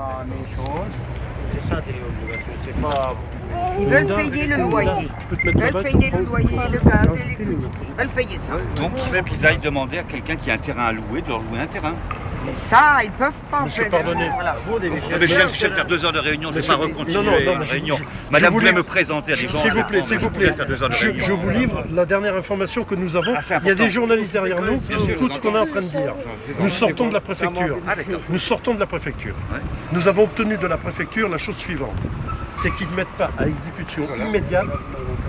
la même chose. C'est ça des obligations, c'est pas... Ils veulent payer le loyer. Ils veulent payer le loyer, le gaz et l'électricité. Ils veulent payer ça. Donc il faut qu'ils aillent demander à quelqu'un qui a un terrain à louer de leur louer un terrain. Mais ça, ils peuvent pas Monsieur, faire. pardonnez. Voilà. Mais je viens de faire 2 heures de réunion, je ne vais pas recontinuer non, une je- réunion. je Madame vous voulait livre- me présenter à des gens. S'il vous plaît, je s'il vous voulais plaît. faire 2 heures de Je réunion. vous livre la dernière information que nous avons. Ah, c'est Il y a des important. journalistes derrière nous Bien qui sûr, écoutent ce qu'on est en train de dire. Nous sortons de la préfecture. Ah, d'accord. Nous sortons de la préfecture. Ouais. Nous avons obtenu de la préfecture la chose suivante. C'est qu'ils ne mettent pas à exécution immédiate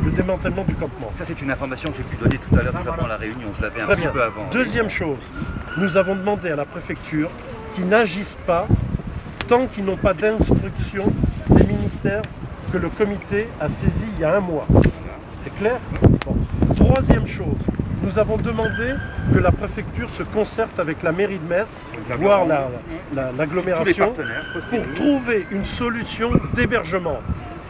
le démantèlement du campement. Ça, c'est une information que j'ai pu donner tout à l'heure avant la réunion. Je l'avais un Très petit bien. peu avant. Deuxième chose, nous avons demandé à la préfecture qu'ils n'agissent pas tant qu'ils n'ont pas d'instruction des ministères que le comité a saisi il y a un mois. C'est clair? Bon. Troisième chose, nous avons demandé que la préfecture se concerte avec la mairie de Metz, voire l'agglomération, pour trouver une solution d'hébergement.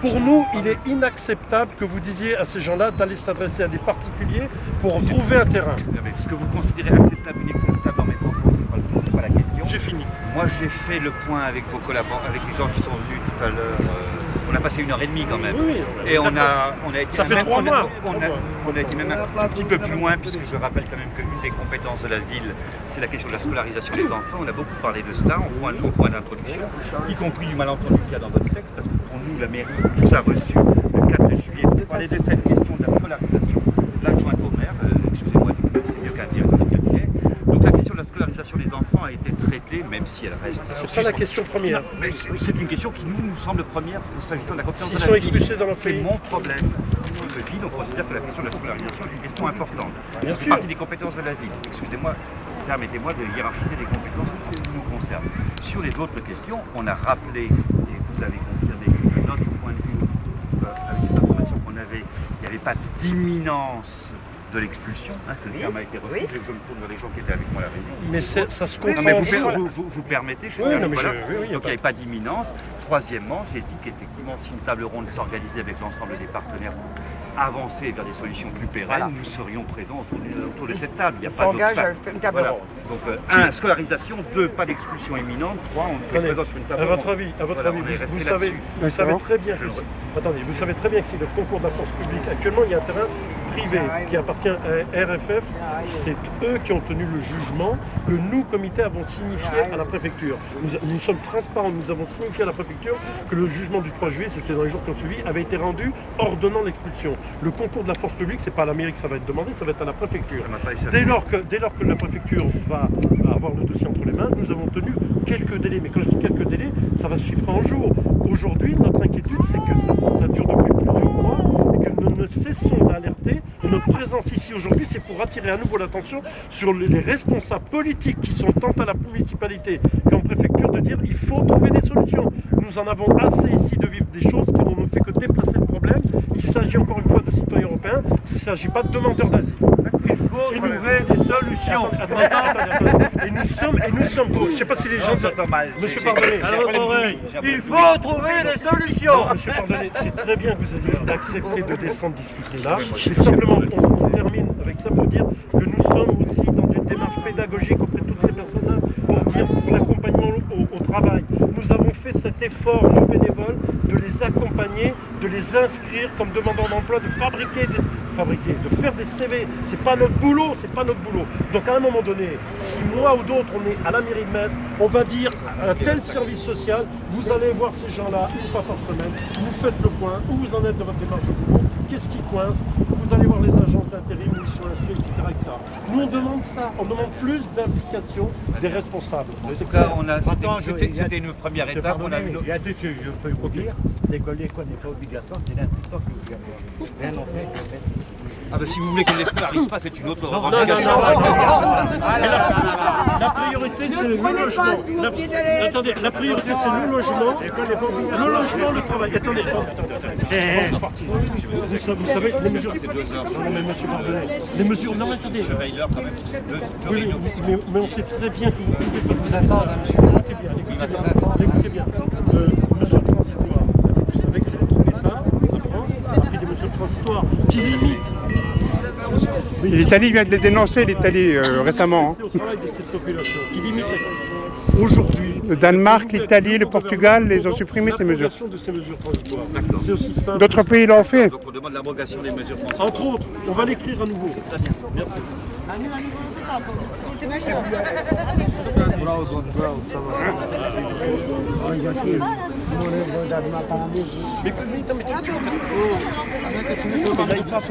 Pour nous, il est inacceptable que vous disiez à ces gens-là d'aller s'adresser à des particuliers pour trouver un terrain. Mais ce que vous considérez acceptable ou inacceptable dans mes propos, c'est pas la question. J'ai fini. Moi, j'ai fait le point avec vos collaborateurs, avec les gens qui sont venus tout à l'heure. On a passé 1h30 quand même. Oui, Et on a été Ça fait même, 3 mois. on a été même un petit peu plus loin, puisque je rappelle quand même qu'une des compétences de la ville, c'est la question de la scolarisation des enfants. On a beaucoup parlé de cela, au point d'introduction, y compris du malentendu qu'il y a dans votre texte, parce que pour nous, la mairie vous a reçu le 4 juillet pour parler de cette question de la scolarisation. L'adjointe au maire, excusez-moi, c'est mieux qu'un directeur de cabinet. Donc la question de la scolarisation des enfants a été traitée, même si elle reste... C'est ça la question première. Mais c'est une question qui nous semble première s'agissant de la compétence de S'ils la sont ville. expulsés dans leur C'est pays. mon problème. Notre ville, on considère que la question de la scolarisation est une question importante. Bien Ça fait sûr. partie des compétences de la ville. Excusez-moi, permettez-moi de hiérarchiser les compétences qui nous concernent. Sur les autres questions, on a rappelé, et vous avez confirmé que de notre point de vue, avec les informations qu'on avait, il n'y avait pas d'imminence de l'expulsion. Hein, ce terme a été repris, je me tourne vers les gens qui étaient avec moi à la réunion. Mais ça se comprend. Non, mais aussi. vous permettez, je Oui, termine, non, mais voilà. oui, y a Donc pas- il n'y avait pas d'imminence. Troisièmement, j'ai dit qu'effectivement, si une table ronde s'organisait avec l'ensemble des partenaires pour avancer vers des solutions plus pérennes, nous serions présents autour de cette table. Il n'y a pas s'engagent à d'obstacle. faire une table Voilà. ronde. Donc, 1, scolarisation, 2, pas d'expulsion imminente, 3, on est Attendez, présent sur une table à ronde. votre avis, Voilà, on est vous resté savez, là-dessus. vous savez très bien Je que le vois. attendez, vous savez très bien que c'est le concours de la force publique. Actuellement, il y a un terrain privé qui appartient à RFF. C'est eux qui ont tenu le jugement que nous, comité, avons signifié à la préfecture. Nous sommes transparents, nous avons signifié à la préfecture que le jugement du 3 juillet, c'était dans les jours qui ont suivi, avait été rendu ordonnant l'expulsion. Le concours de la force publique, c'est pas à la mairie que ça va être demandé, ça va être à la préfecture. Ça m'a pas échappé. Dès lors que la préfecture va avoir le dossier entre les mains, nous avons tenu quelques délais. Mais quand je dis quelques délais, ça va se chiffrer en jours. Aujourd'hui, notre inquiétude, c'est que ça dure depuis plusieurs mois et que nous ne cessons d'alerter. Notre présence ici aujourd'hui, c'est pour attirer à nouveau l'attention sur les responsables politiques qui sont tant à la municipalité qu'en préfecture de dire il faut trouver des solutions. Nous en avons assez ici de vivre des choses qui n'ont fait que déplacer le problème. Il s'agit encore une fois de citoyens européens, il ne s'agit pas de demandeurs d'asile. Il faut trouver des solutions. Attendez. Et nous sommes pour. Je ne sais pas si les gens J'entends mal. Monsieur Pardonnet. Il faut trouver des solutions. Non, monsieur Pardonnet, c'est très bien que vous ayez accepté de descendre discuter là. Et simplement, on termine avec ça pour dire que nous sommes aussi dans une démarche pédagogique auprès de toutes ces personnes-là pour dire pour l'accompagnement au travail. Nous avons fait cet effort, nos bénévoles, de les accompagner, de les inscrire comme demandeurs d'emploi, de de faire des CV. C'est pas notre boulot, c'est pas notre boulot. Donc à un moment donné, si moi ou d'autres on est à la mairie de Metz, on va dire à un tel service social, vous allez voir ces gens-là une fois par semaine, vous faites le point, où vous en êtes dans votre démarche de boulot, qu'est-ce qui coince, vous allez voir les agences d'intérim où ils sont inscrits, etc., etc. Nous on demande ça, on demande plus d'implication des responsables. En tout cas, Attends, c'était une première étape. On a une Il y a deux que je peux vous dire. L'école n'est pas obligatoire, c'est l'instructeur qui est obligatoire. Rien n'en fait. Ah ben, si vous voulez qu'on ne les scolarise pas, c'est une autre Non, revendication. La priorité c'est le logement. Attendez, la priorité c'est le logement. Le logement, le travail. Attendez. Vous savez, les mesures. Non, mais monsieur Pardonnet, les mesures. Non, mais attendez. Je surveille l'heure quand même. Oui, mais on sait très bien que vous pouvez passer. Écoutez bien. Mesures transitoires. Vous savez que l'État, en France, a pris des mesures transitoires qui limitent. L'Italie vient de les dénoncer, l'Italie récemment. C'est au travail de cette population qui limite. Aujourd'hui, Le Danemark, l'Italie, le Portugal, les ont supprimé ces mesures. L'abrogation de ces mesures transitoires. D'accord. C'est aussi simple. D'autres pays l'ont fait. Donc on demande l'abrogation des mesures transitoires. Entre autres, on va l'écrire à nouveau. Très bien. Merci. Mais